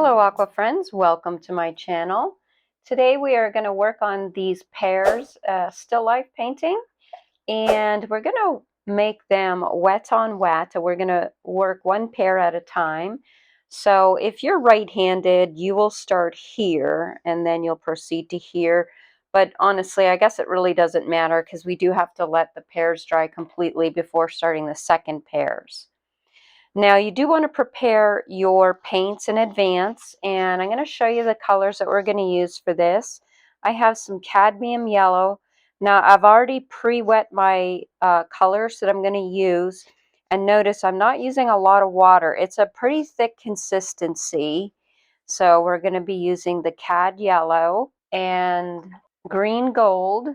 Hello Aqua Friends, welcome to my channel. Today we are going to work on these pears still life painting, and we're going to make them wet on wet. We're going to work one pear at a time. So if you're right-handed, you will start here and then you'll proceed to here. But honestly, I guess it really doesn't matter because we do have to let the pears dry completely before starting the second pears. Now you do want to prepare your paints in advance, and I'm going to show you the colors that we're going to use for this. I have some cadmium yellow. Now I've already pre-wet my colors that I'm going to use, and notice I'm not using a lot of water. It's a pretty thick consistency, so we're going to be using the cad yellow and green gold.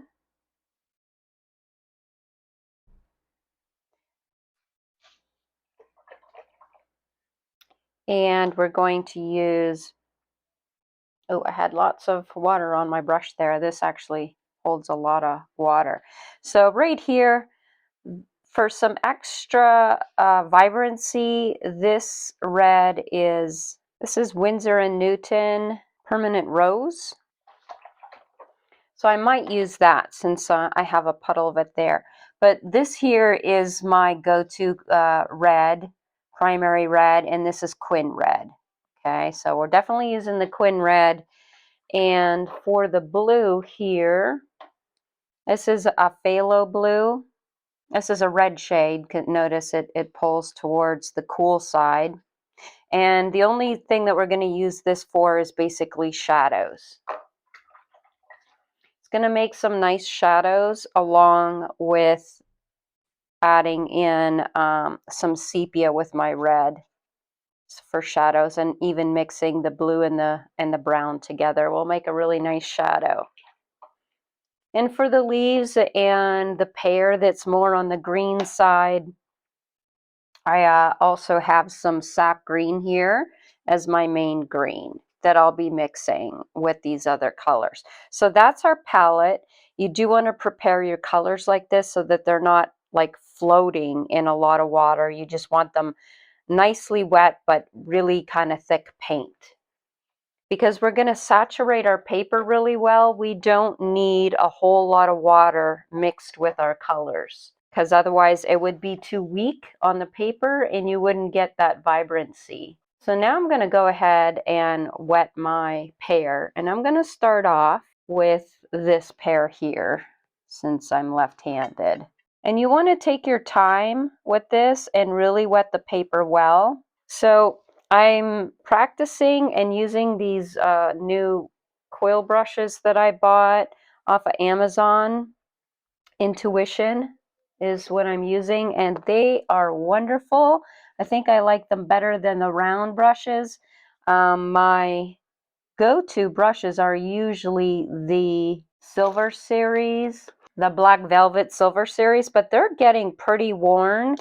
And we're going to use, oh, I had lots of water on my brush there. This actually holds a lot of water. So right here, for some extra vibrancy, this red is, this is Winsor & Newton Permanent Rose. So I might use that since I have a puddle of it there. But this here is my go-to red, primary red, and this is Quin red. Okay, so we're definitely using the Quin red. And for the blue here, this is a phthalo blue. This is a red shade. Notice it pulls towards the cool side. And the only thing that we're going to use this for is basically shadows. It's going to make some nice shadows along with adding in some sepia with my red for shadows, and even mixing the blue and the brown together will make a really nice shadow. And for the leaves and the pear that's more on the green side, I also have some sap green here as my main green that I'll be mixing with these other colors. So that's our palette. You do want to prepare your colors like this so that they're not like floating in a lot of water. You just want them nicely wet but really kind of thick paint. Because we're going to saturate our paper really well, we don't need a whole lot of water mixed with our colors, because otherwise it would be too weak on the paper and you wouldn't get that vibrancy. So now I'm going to go ahead and wet my pear, and I'm going to start off with this pear here since I'm left-handed. And you want to take your time with this and really wet the paper well. So I'm practicing and using these new coil brushes that I bought off of Amazon. Intuition is what I'm using, and they are wonderful. I think I like them better than the round brushes. My go-to brushes are usually the Silver Series, the Black Velvet Silver Series, but they're getting pretty worn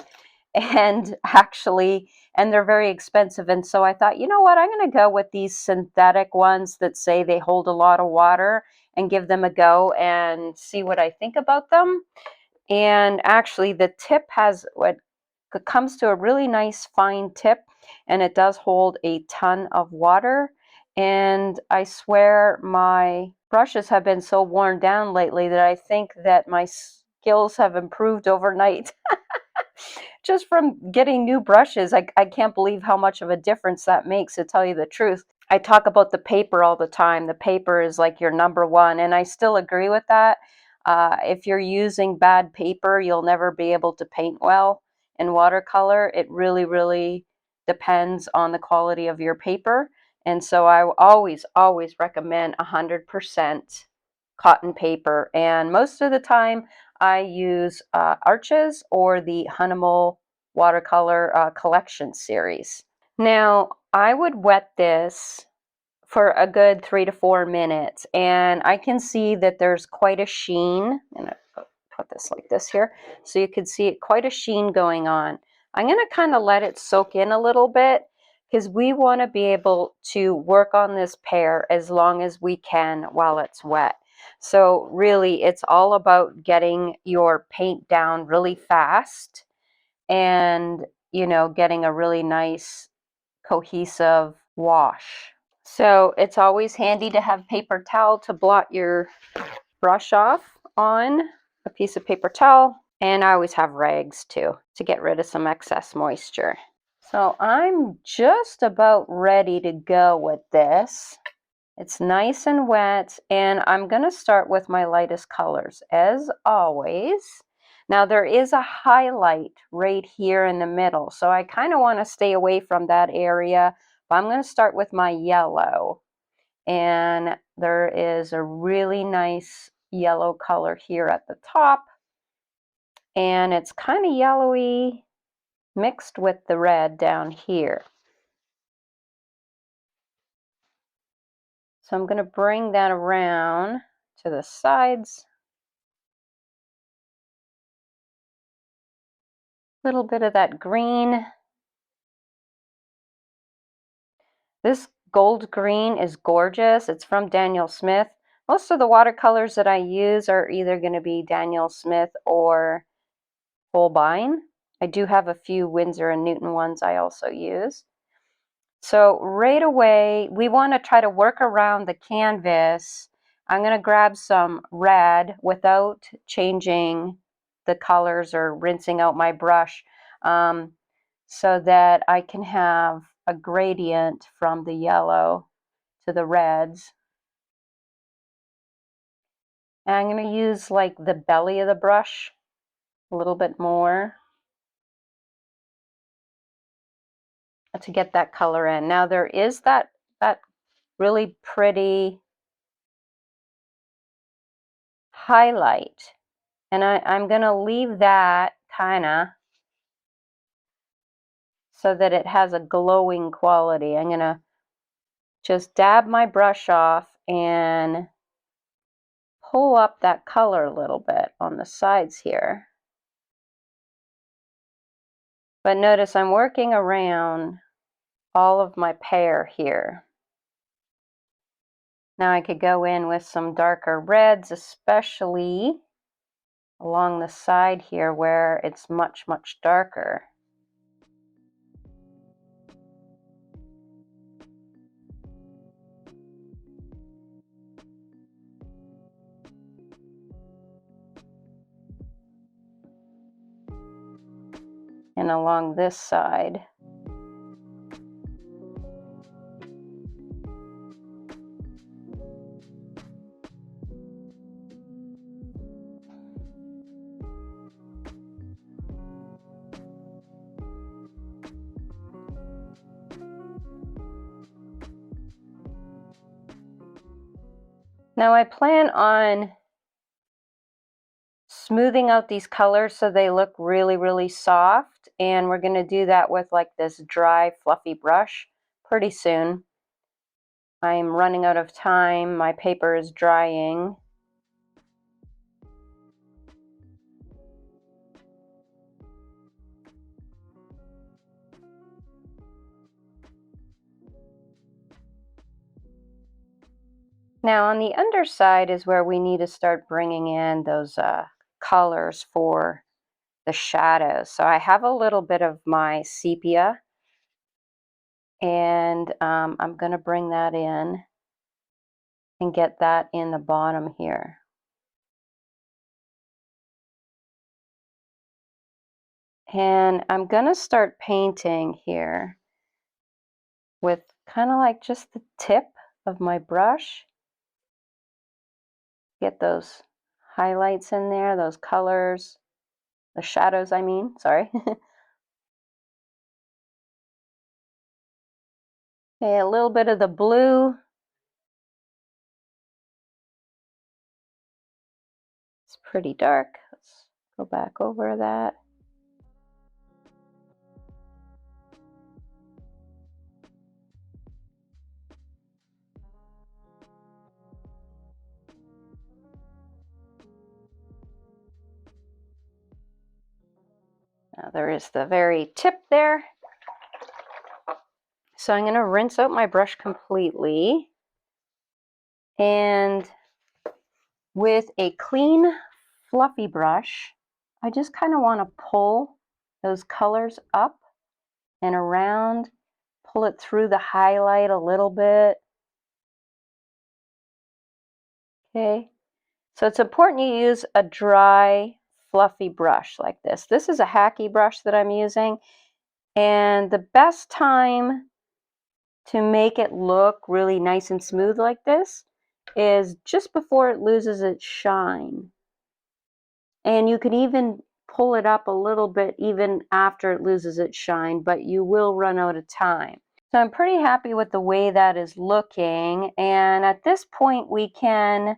and they're very expensive. And so I thought, you know what, I'm going to go with these synthetic ones that say they hold a lot of water and give them a go and see what I think about them. And actually the tip has what comes to a really nice fine tip, and it does hold a ton of water. And I swear my brushes have been so worn down lately that I think that my skills have improved overnight. Just from getting new brushes. I can't believe how much of a difference that makes, to tell you the truth. I talk about the paper all the time. The paper is like your number one, and I still agree with that. If you're using bad paper, you'll never be able to paint well in watercolor. It really, really depends on the quality of your paper. And so I always recommend 100% cotton paper. And most of the time, I use Arches or the Hahnemann Watercolor Collection series. Now, I would wet this for a good 3 to 4 minutes, and I can see that there's quite a sheen. And I put this like this here, so you can see quite a sheen going on. I'm going to kind of let it soak in a little bit, because we want to be able to work on this pear as long as we can while it's wet. So really, it's all about getting your paint down really fast and, you know, getting a really nice cohesive wash. So it's always handy to have paper towel to blot your brush off on, a piece of paper towel, and I always have rags too to get rid of some excess moisture. So I'm just about ready to go with this. It's nice and wet, and I'm going to start with my lightest colors, as always. Now there is a highlight right here in the middle, so I kind of want to stay away from that area, but I'm going to start with my yellow. And there is a really nice yellow color here at the top, and it's kind of yellowy mixed with the red down here. So I'm going to bring that around to the sides. A little bit of that green. This gold green is gorgeous. It's from Daniel Smith. Most of the watercolors that I use are either going to be Daniel Smith or Holbein. I do have a few Winsor and Newton ones I also use. So right away, we want to try to work around the canvas. I'm going to grab some red without changing the colors or rinsing out my brush, so that I can have a gradient from the yellow to the reds. And I'm going to use like the belly of the brush a little bit more to get that color in. Now there is that really pretty highlight, and I'm going to leave that kind of so that it has a glowing quality. I'm going to just dab my brush off and pull up that color a little bit on the sides here. But notice I'm working around all of my pear here. Now I could go in with some darker reds, especially along the side here where it's much, much darker. And along this side. Now I plan on smoothing out these colors so they look really, really soft, and we're going to do that with like this dry, fluffy brush pretty soon. I'm running out of time. My paper is drying. Now on the underside is where we need to start bringing in those colors for the shadows. So I have a little bit of my sepia, and I'm going to bring that in and get that in the bottom here. And I'm going to start painting here with kind of like just the tip of my brush. Get those highlights in there, those colors, the shadows I mean, sorry. Okay, a little bit of the blue. It's pretty dark. Let's go back over that. Now there is the very tip there. So I'm going to rinse out my brush completely. And with a clean, fluffy brush, I just kind of want to pull those colors up and around, pull it through the highlight a little bit, Okay, so it's important you use a dry, fluffy brush like this. This is a hacky brush that I'm using, and the best time to make it look really nice and smooth like this is just before it loses its shine. And you can even pull it up a little bit even after it loses its shine, but you will run out of time. So I'm pretty happy with the way that is looking. And at this point, we can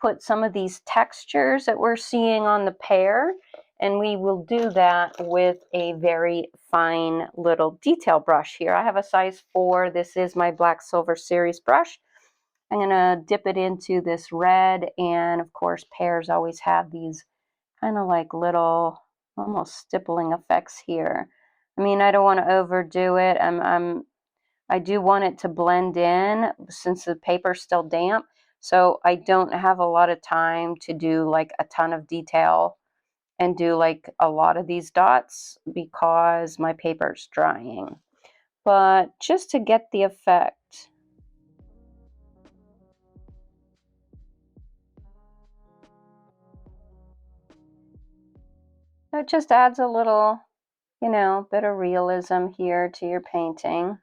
put some of these textures that we're seeing on the pear, and we will do that with a very fine little detail brush here. I have a size 4. This is my Black Silver Series brush. I'm going to dip it into this red, and of course, pears always have these kind of like little almost stippling effects here. I mean, I don't want to overdo it. I do want it to blend in since the paper's still damp, so I don't have a lot of time to do like a ton of detail and do like a lot of these dots because my paper's drying. But just to get the effect. It just adds a little, bit of realism here to your painting.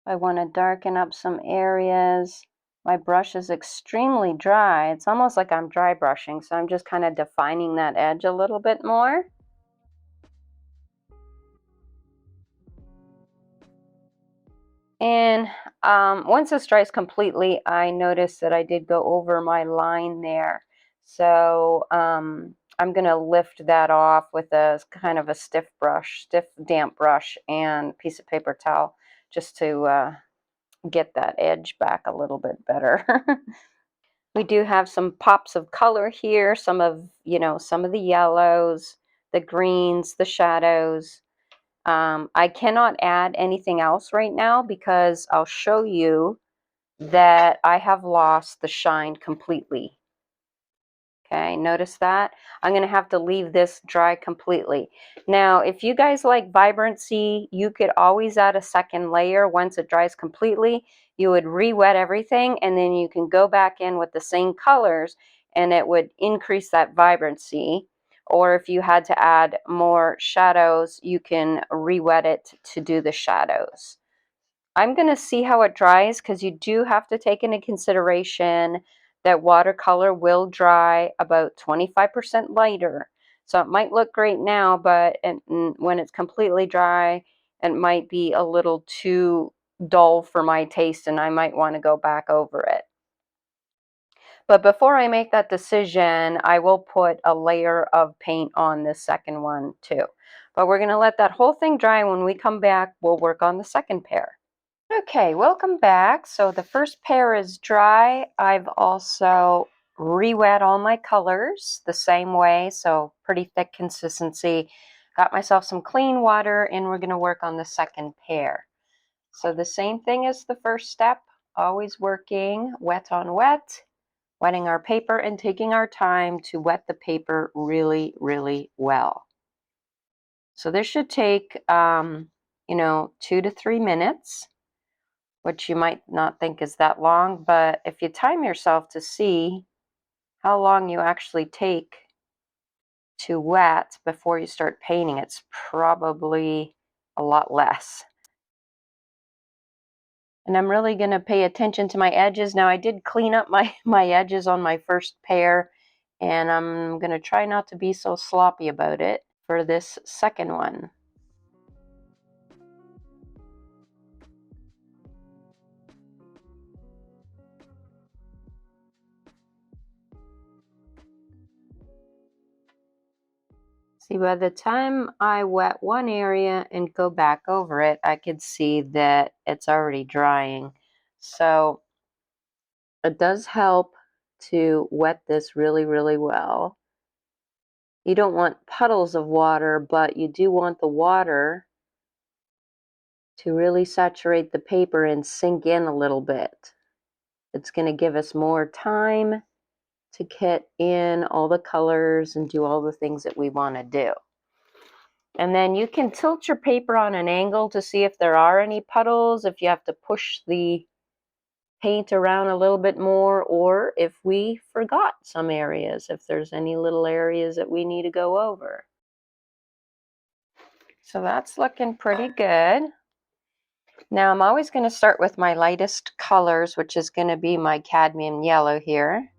I want to darken up some areas. My brush is extremely dry. It's almost like I'm dry brushing, so I'm just kind of defining that edge a little bit more. And once this dries completely, I noticed that I did go over my line there. So I'm going to lift that off with a kind of a stiff damp brush and piece of paper towel just to get that edge back a little bit better. We do have some pops of color here, some of the yellows, the greens, the shadows. I cannot add anything else right now because I'll show you that I have lost the shine completely. Okay, notice that? I'm going to have to leave this dry completely. Now, if you guys like vibrancy, you could always add a second layer once it dries completely. You would re-wet everything, and then you can go back in with the same colors, and it would increase that vibrancy. Or if you had to add more shadows, you can re-wet it to do the shadows. I'm going to see how it dries because you do have to take into consideration that watercolor will dry about 25% lighter. So it might look great now, but when it's completely dry, it might be a little too dull for my taste and I might want to go back over it. But before I make that decision, I will put a layer of paint on this second one too. But we're going to let that whole thing dry. When we come back, we'll work on the second pear. Okay, welcome back. So the first pear is dry. I've also re-wet all my colors the same way, so pretty thick consistency. Got myself some clean water, and we're going to work on the second pear. So the same thing as the first step, always working wet on wet, wetting our paper and taking our time to wet the paper really, really well. So this should take, 2 to 3 minutes, which you might not think is that long, but if you time yourself to see how long you actually take to wet before you start painting, it's probably a lot less. And I'm really going to pay attention to my edges. Now, I did clean up my edges on my first pear, and I'm going to try not to be so sloppy about it for this second one. See, by the time I wet one area and go back over it, I could see that it's already drying. So it does help to wet this really, really well. You don't want puddles of water, but you do want the water to really saturate the paper and sink in a little bit. It's going to give us more time to get in all the colors and do all the things that we want to do. And then you can tilt your paper on an angle to see if there are any puddles, if you have to push the paint around a little bit more, or if we forgot some areas, if there's any little areas that we need to go over. So that's looking pretty good. Now I'm always going to start with my lightest colors, which is going to be my cadmium yellow here.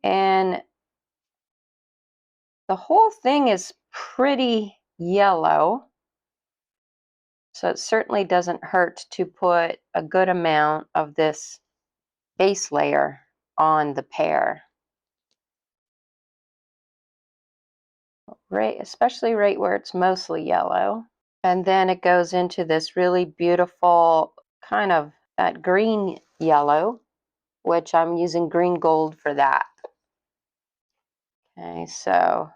And the whole thing is pretty yellow, so it certainly doesn't hurt to put a good amount of this base layer on the pear. Right, especially right where it's mostly yellow. And then it goes into this really beautiful kind of that green yellow, which I'm using green gold for that. Okay, so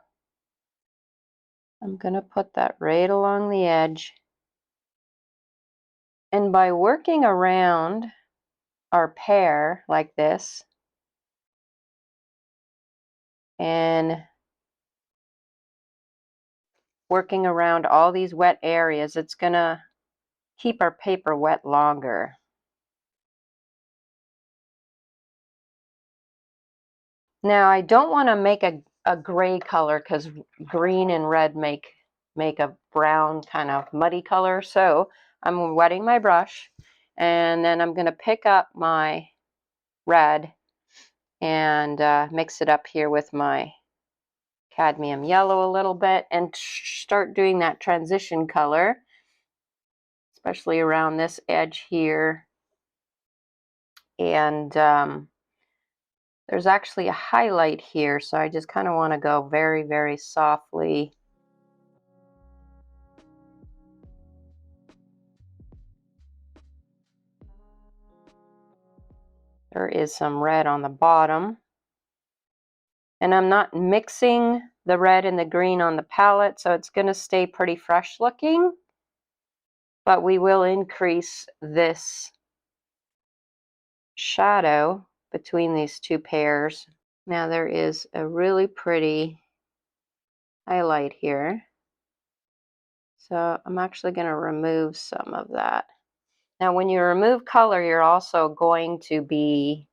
I'm going to put that right along the edge. And by working around our pear like this and working around all these wet areas, it's going to keep our paper wet longer. Now I don't want to make a gray color because green and red make a brown kind of muddy color. So I'm wetting my brush, and then I'm going to pick up my red and mix it up here with my cadmium yellow a little bit and start doing that transition color, especially around this edge here. And there's actually a highlight here, so I just kind of want to go very, very softly. There is some red on the bottom. And I'm not mixing the red and the green on the palette, so it's going to stay pretty fresh looking. But we will increase this shadow between these two pears. Now there is a really pretty highlight here. So I'm actually going to remove some of that. Now when you remove color, you're also going to be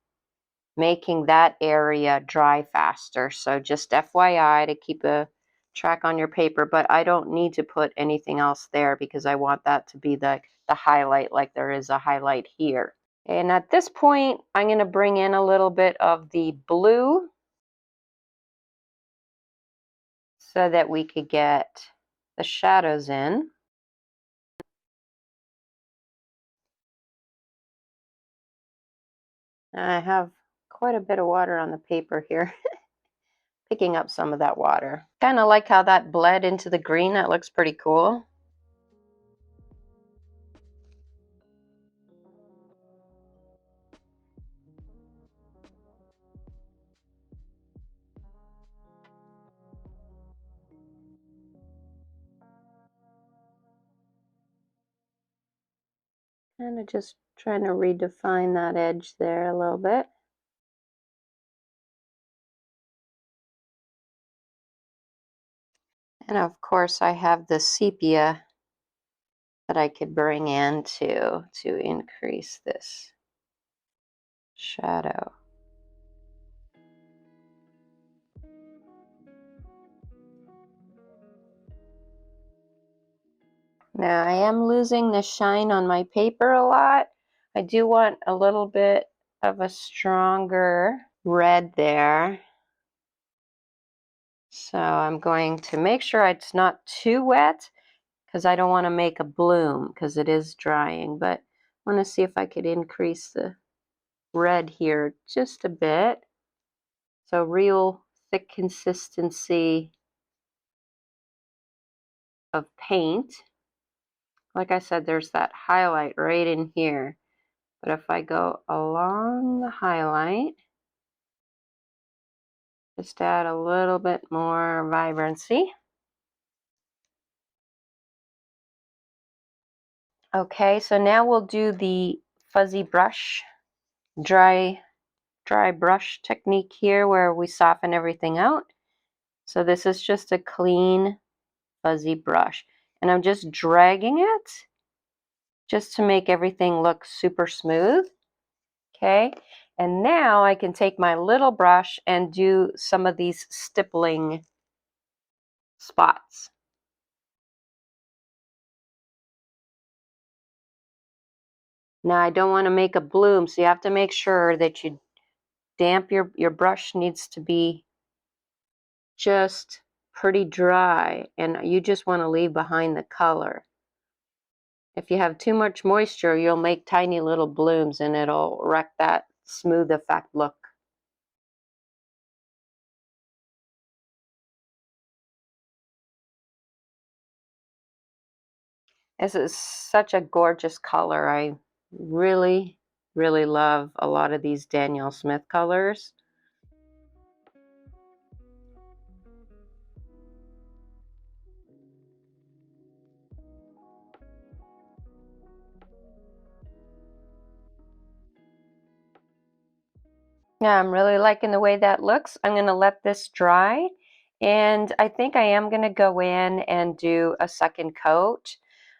making that area dry faster. So just FYI to keep a track on your paper, but I don't need to put anything else there because I want that to be the highlight, like there is a highlight here. And at this point, I'm going to bring in a little bit of the blue so that we could get the shadows in. I have quite a bit of water on the paper here. Picking up some of that water. Kind of like how that bled into the green. That looks pretty cool. Kind of just trying to redefine that edge there a little bit. And of course I have the sepia that I could bring in to increase this shadow. Now I am losing the shine on my paper a lot. I do want a little bit of a stronger red there. So I'm going to make sure it's not too wet because I don't want to make a bloom because it is drying, but I want to see if I could increase the red here just a bit. So real thick consistency of paint. Like I said, there's that highlight right in here. But if I go along the highlight, just add a little bit more vibrancy. Okay, so now we'll do the fuzzy brush, dry brush technique here where we soften everything out. So this is just a clean fuzzy brush. And I'm just dragging it just to make everything look super smooth. Okay, and now I can take my little brush and do some of these stippling spots. Now I don't want to make a bloom, so you have to make sure that you damp your brush needs to be just pretty dry, and you just want to leave behind the color. If you have too much moisture, you'll make tiny little blooms and it'll wreck that smooth effect look. This is such a gorgeous color. I really, really love a lot of these Danielle Smith colors. Yeah, I'm really liking the way that looks. I'm going to let this dry, and I think I am going to go in and do a second coat.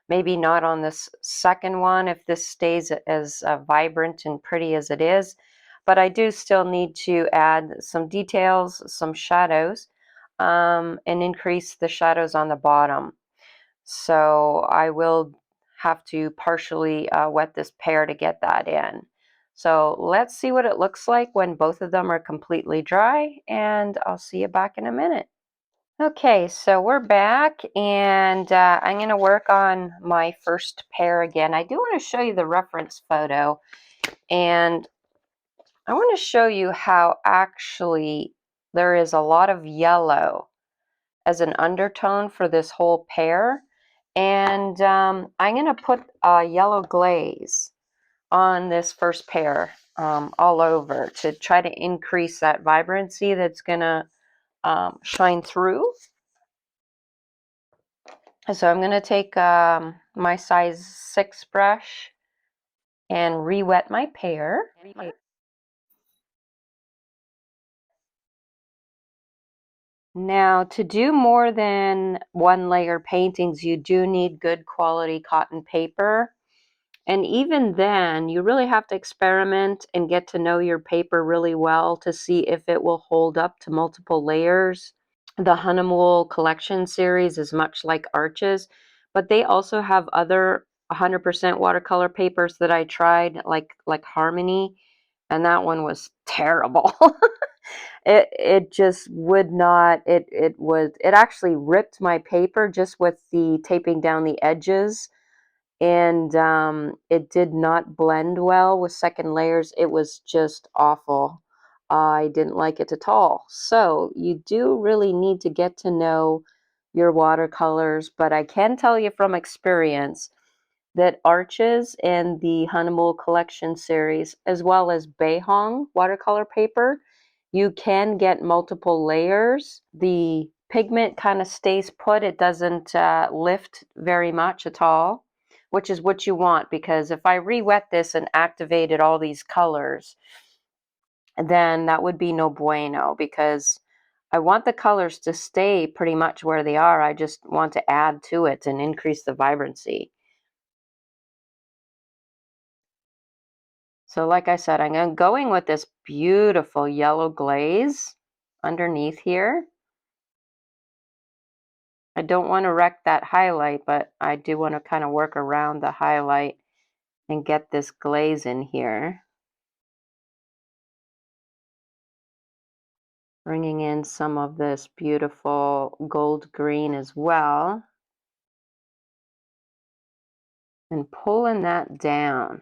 Maybe not on this second one if this stays as vibrant and pretty as it is, but I do still need to add some details, some shadows, and increase the shadows on the bottom. So I will have to partially wet this pear to get that in. So let's see what it looks like when both of them are completely dry, and I'll see you back in a minute. Okay, so we're back, and I'm going to work on my first pear again. I do want to show you the reference photo, and I want to show you how actually there is a lot of yellow as an undertone for this whole pear. And I'm going to put a yellow glaze on this first pear all over to try to increase that vibrancy that's going to shine through. So I'm going to take my size 6 brush and re-wet my pear. Now, to do more than one layer paintings, you do need good quality cotton paper. And even then, you really have to experiment and get to know your paper really well to see if it will hold up to multiple layers. The Nicole Collection series is much like Arches, but they also have other 100% watercolor papers that I tried, like Harmony, and that one was terrible. It just would not, it actually ripped my paper just with the taping down the edges, and it did not blend well with second layers. It was just awful. I didn't like it at all. So you do really need to get to know your watercolors, but I can tell you from experience that Arches and the Nicole Collection series, as well as Beihong watercolor paper, you can get multiple layers. The pigment kind of stays put. It doesn't lift very much at all, which is what you want, because if I re-wet this and activated all these colors, then that would be no bueno, because I want the colors to stay pretty much where they are. I just want to add to it and increase the vibrancy. So like I said, I'm going with this beautiful yellow glaze underneath here. I don't want to wreck that highlight, but I do want to kind of work around the highlight and get this glaze in here. Bringing in some of this beautiful gold green as well. And pulling that down.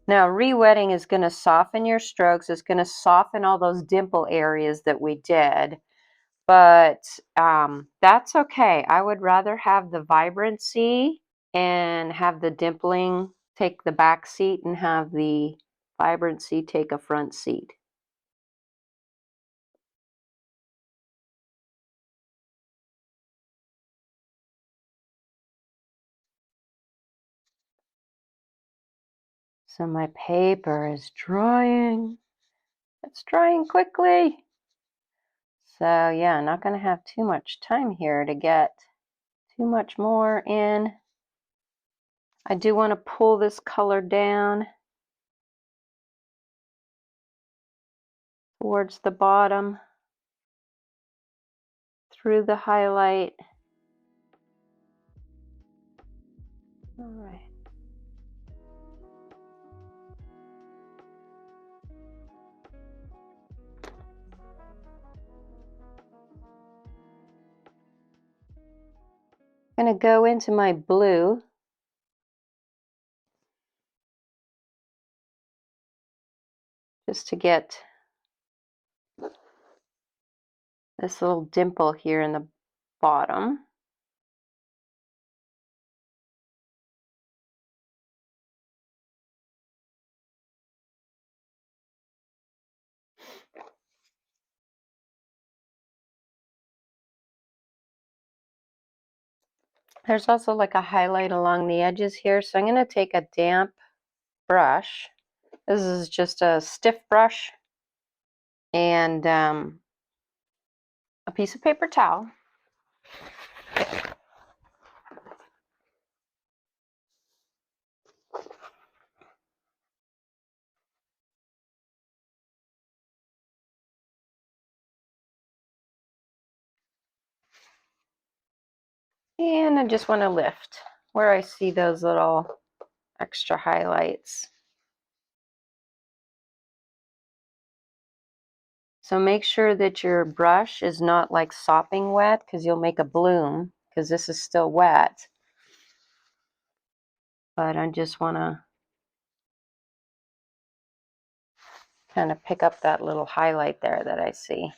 Now, re-wetting is going to soften your strokes. It's going to soften all those dimple areas that we did. But that's okay. I would rather have the vibrancy and have the dimpling take the back seat and have the vibrancy take a front seat. So my paper is drying. It's drying quickly. So yeah, not going to have too much time here to get too much more in. I do want to pull this color down towards the bottom through the highlight. All right. I'm going to go into my blue. Just to get this little dimple here in the bottom. There's also like a highlight along the edges here, so I'm going to take a damp brush. This is just a stiff brush and a piece of paper towel. And I just want to lift where I see those little extra highlights. So make sure that your brush is not like sopping wet, because you'll make a bloom, because this is still wet. But I just want to kind of pick up that little highlight there that I see.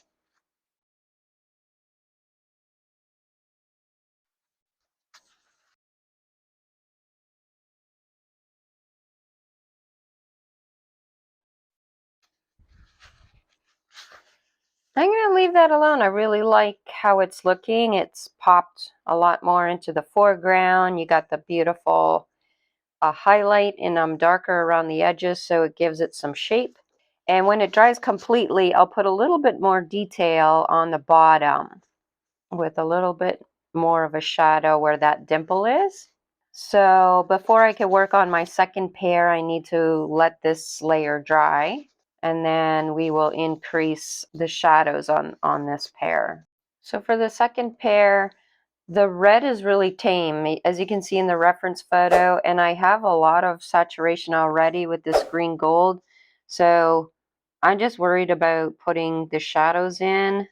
I'm going to leave that alone. I really like how it's looking. It's popped a lot more into the foreground. You got the beautiful highlight and darker around the edges, so it gives it some shape. And when it dries completely, I'll put a little bit more detail on the bottom with a little bit more of a shadow where that dimple is. So before I can work on my second pair, I need to let this layer dry, and then we will increase the shadows on this pair. So for the second pair, the red is really tame, as you can see in the reference photo, and I have a lot of saturation already with this green gold. So I'm just worried about putting the shadows in,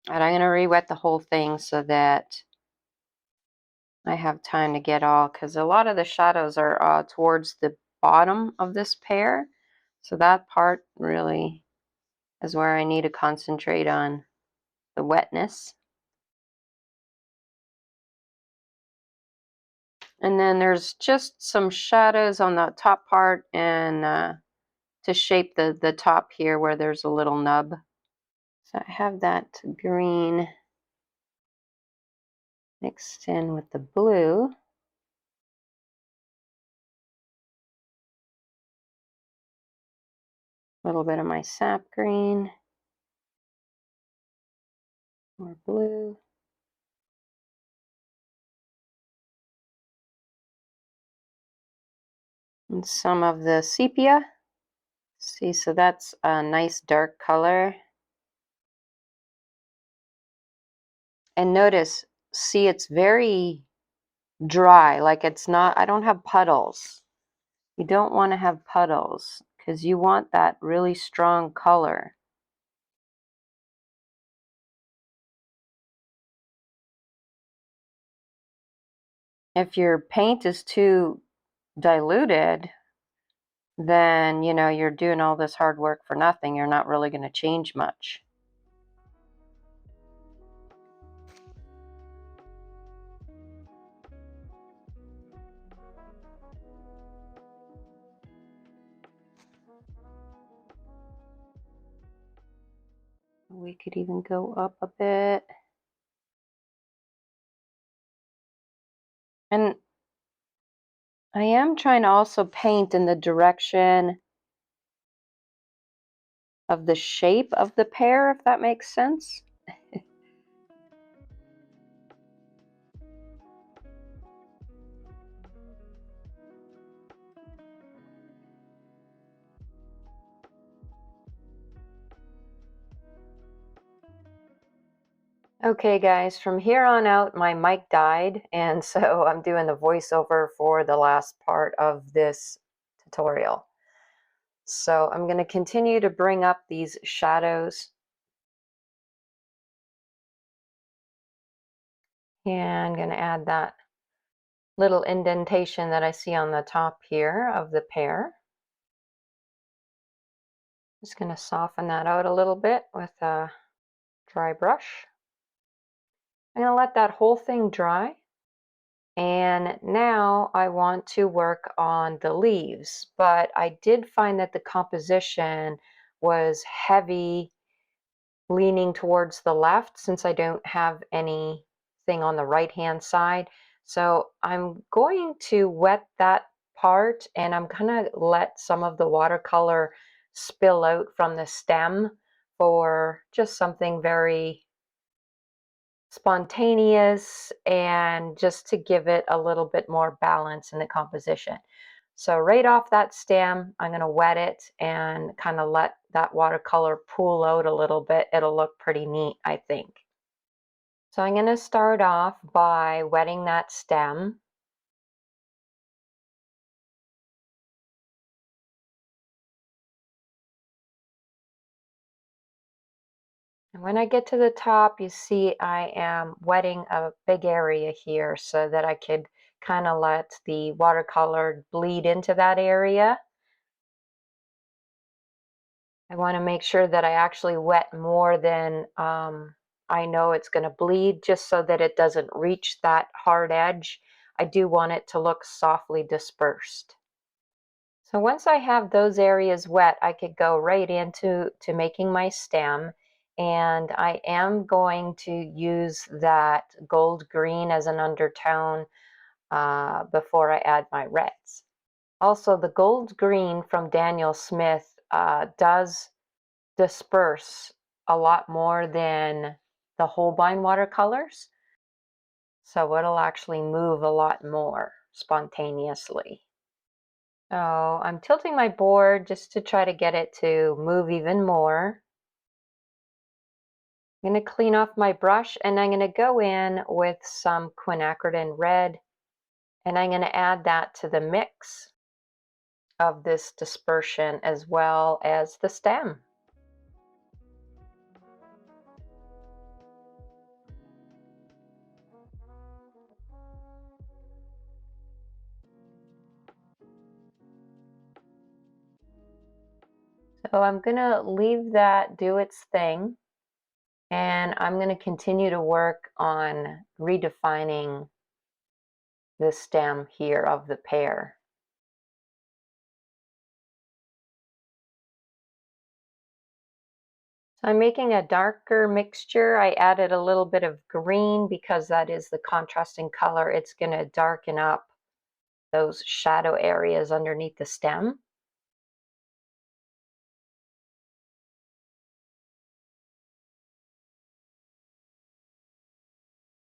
and I'm going to re-wet the whole thing so that I have time to get all, because a lot of the shadows are towards the bottom of this pair. So that part really is where I need to concentrate on the wetness. And then there's just some shadows on the top part and to shape the top here where there's a little nub. So I have that green mixed in with the blue. A little bit of my sap green, more blue. And some of the sepia. See, so that's a nice dark color. And notice, see, it's very dry, like it's not, I don't have puddles. You don't want to have puddles because you want that really strong color. If your paint is too diluted, then, you know, you're doing all this hard work for nothing. You're not really going to change much. We could even go up a bit. And I am trying to also paint in the direction of the shape of the pear, if that makes sense. Okay guys, from here on out my mic died, and so I'm doing the voiceover for the last part of this tutorial. So I'm going to continue to bring up these shadows, and I'm going to add that little indentation that I see on the top here of the pear. Just going to soften that out a little bit with a dry brush. I'm going to let that whole thing dry. And now I want to work on the leaves, but I did find that the composition was heavy, leaning towards the left since I don't have anything on the right hand side. So I'm going to wet that part, and I'm gonna let some of the watercolor spill out from the stem for just something very spontaneous and just to give it a little bit more balance in the composition. So right off that stem, I'm going to wet it and kind of let that watercolor pool out a little bit. It'll look pretty neat, I think. So I'm going to start off by wetting that stem. And when I get to the top, you see I am wetting a big area here so that I could kind of let the watercolor bleed into that area. I want to make sure that I actually wet more than I know it's going to bleed, just so that it doesn't reach that hard edge. I do want it to look softly dispersed. So once I have those areas wet, I could go right into making my stem. And I am going to use that gold green as an undertone before I add my reds. Also, the gold green from Daniel Smith does disperse a lot more than the Holbein watercolors. So it'll actually move a lot more spontaneously. So I'm tilting my board just to try to get it to move even more. I'm going to clean off my brush, and I'm going to go in with some quinacridone red, and I'm going to add that to the mix of this dispersion as well as the stem. So I'm going to leave that do its thing, and I'm going to continue to work on redefining the stem here of the pear. So I'm making a darker mixture. I added a little bit of green because that is the contrasting color. It's going to darken up those shadow areas underneath the stem.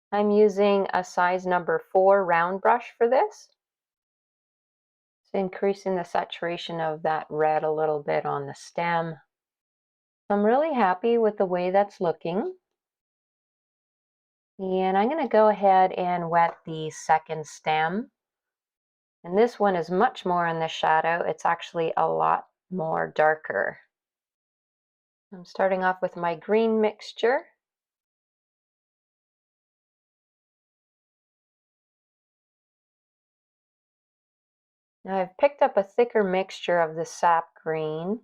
I'm using a size number 4 round brush for this. So increasing the saturation of that red a little bit on the stem. I'm really happy with the way that's looking. And I'm going to go ahead and wet the second stem. And this one is much more in the shadow. It's actually a lot more darker. I'm starting off with my green mixture. Now I've picked up a thicker mixture of the sap green.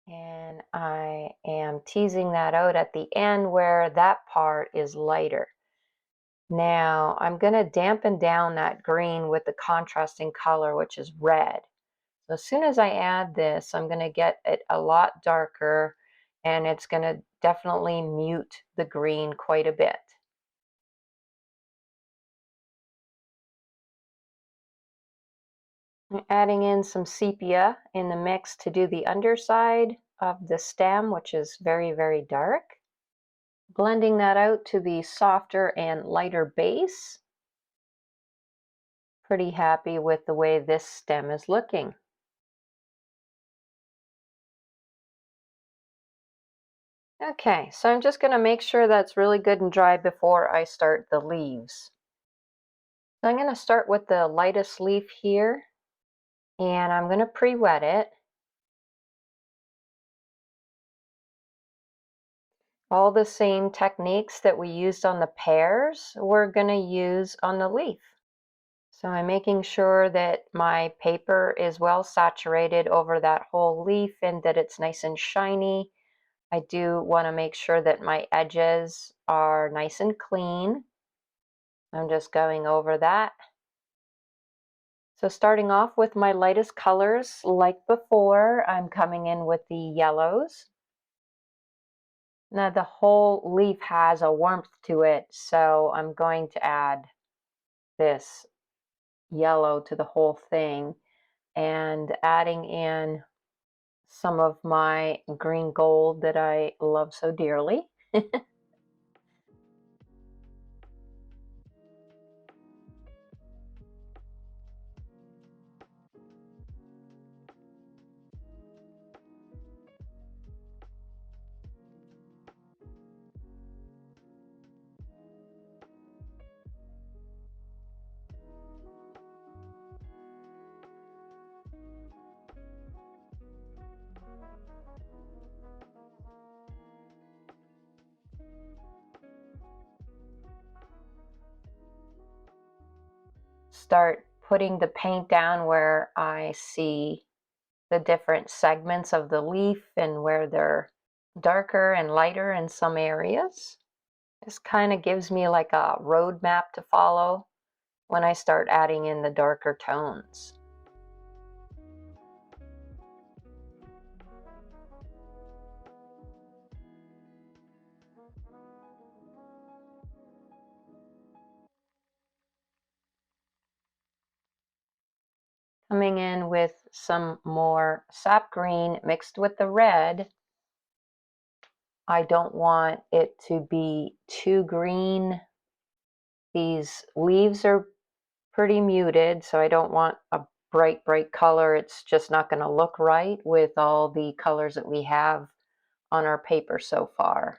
And I am teasing that out at the end where that part is lighter. Now I'm going to dampen down that green with the contrasting color, which is red. So as soon as I add this, I'm going to get it a lot darker, and it's going to definitely mute the green quite a bit. I'm adding in some sepia in the mix to do the underside of the stem, which is very, very dark. Blending that out to the softer and lighter base. Pretty happy with the way this stem is looking. Okay, so I'm just going to make sure that's really good and dry before I start the leaves. So I'm going to start with the lightest leaf here, and I'm going to pre-wet it. All the same techniques that we used on the pears, we're going to use on the leaf. So I'm making sure that my paper is well saturated over that whole leaf and that it's nice and shiny. I do want to make sure that my edges are nice and clean. I'm just going over that. So starting off with my lightest colors, like before, I'm coming in with the yellows. Now the whole leaf has a warmth to it, so I'm going to add this yellow to the whole thing and adding in some of my green gold that I love so dearly. Start putting the paint down where I see the different segments of the leaf and where they're darker and lighter in some areas. This kind of gives me like a road map to follow when I start adding in the darker tones. Coming in with some more sap green mixed with the red. I don't want it to be too green. These leaves are pretty muted, so I don't want a bright, bright color. It's just not going to look right with all the colors that we have on our paper so far.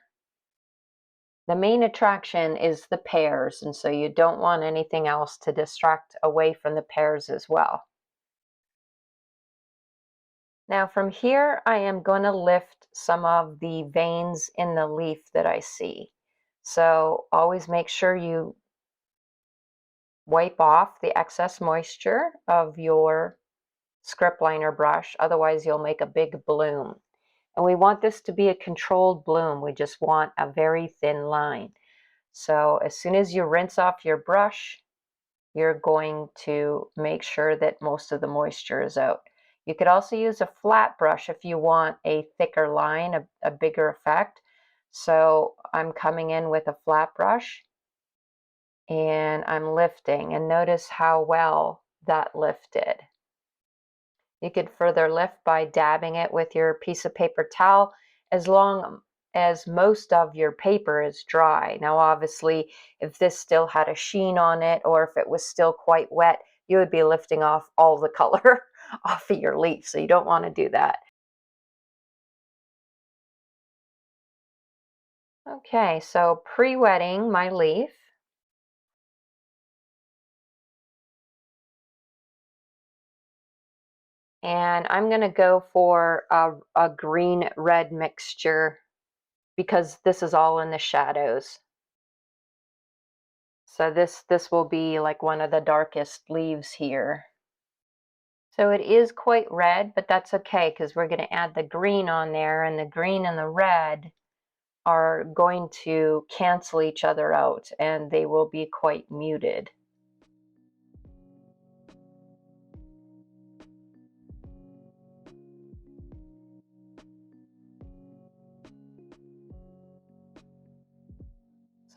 The main attraction is the pears, and so you don't want anything else to distract away from the pears as well. Now from here, I am going to lift some of the veins in the leaf that I see. So always make sure you wipe off the excess moisture of your script liner brush, otherwise you'll make a big bloom. And we want this to be a controlled bloom. We just want a very thin line. So as soon as you rinse off your brush, you're going to make sure that most of the moisture is out. You could also use a flat brush if you want a thicker line, a bigger effect. So I'm coming in with a flat brush and I'm lifting, and notice how well that lifted. You could further lift by dabbing it with your piece of paper towel as long as most of your paper is dry. Now obviously if this still had a sheen on it or if it was still quite wet, you would be lifting off all the color off of your leaf, so you don't want to do that. Okay, so pre-wetting my leaf. And I'm going to go for a green-red mixture because this is all in the shadows. So this will be like one of the darkest leaves here. So it is quite red, but that's okay because we're going to add the green on there, and the green and the red are going to cancel each other out and they will be quite muted.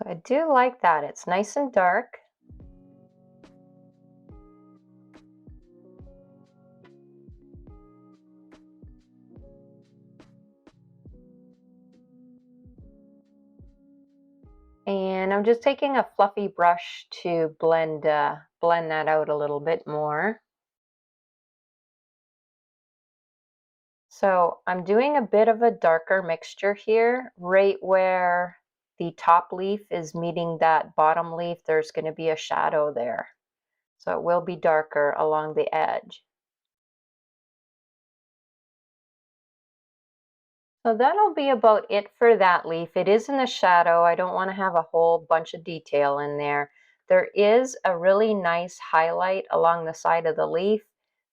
So I do like that. It's nice and dark. And I'm just taking a fluffy brush to blend that out a little bit more. So I'm doing a bit of a darker mixture here, right where the top leaf is meeting that bottom leaf. There's going to be a shadow there. So it will be darker along the edge. So that'll be about it for that leaf. It is in the shadow. I don't want to have a whole bunch of detail in there. There is a really nice highlight along the side of the leaf.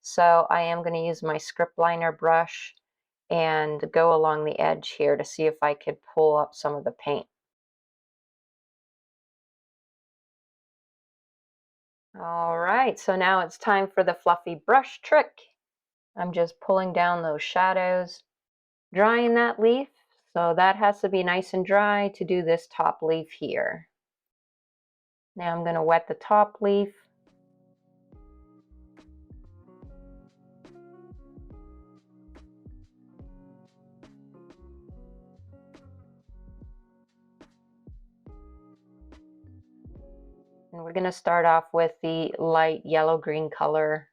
So I am going to use my script liner brush and go along the edge here to see if I could pull up some of the paint. All right, so now it's time for the fluffy brush trick. I'm just pulling down those shadows, drying that leaf. So that has to be nice and dry to do this top leaf here. Now I'm going to wet the top leaf. And we're going to start off with the light yellow-green color.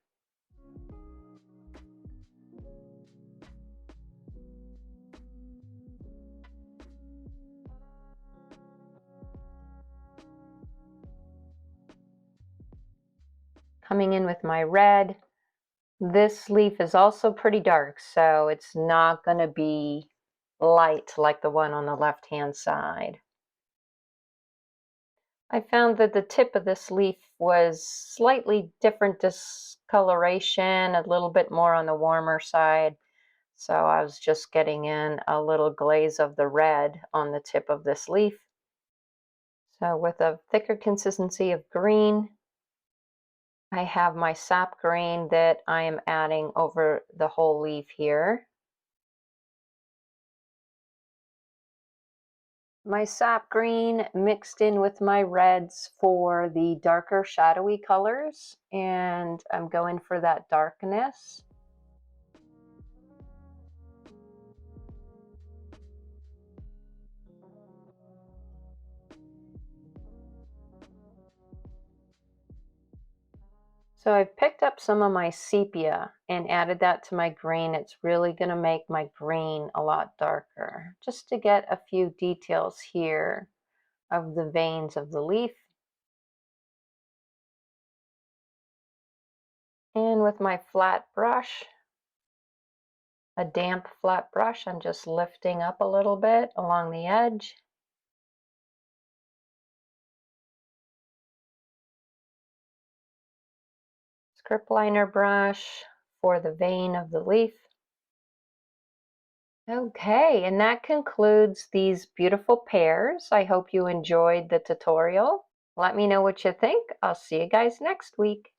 Coming in with my red. This leaf is also pretty dark, so it's not going to be light like the one on the left-hand side. I found that the tip of this leaf was slightly different discoloration, a little bit more on the warmer side. So I was just getting in a little glaze of the red on the tip of this leaf. So with a thicker consistency of green, I have my sap green that I am adding over the whole leaf here. My sap green mixed in with my reds for the darker shadowy colors, and I'm going for that darkness. So I've picked up some of my sepia and added that to my green. It's really going to make my green a lot darker, just to get a few details here of the veins of the leaf. And with my flat brush, a damp flat brush, I'm just lifting up a little bit along the edge. Script liner brush for the vein of the leaf. Okay, and that concludes these beautiful pears. I hope you enjoyed the tutorial. Let me know what you think. I'll see you guys next week.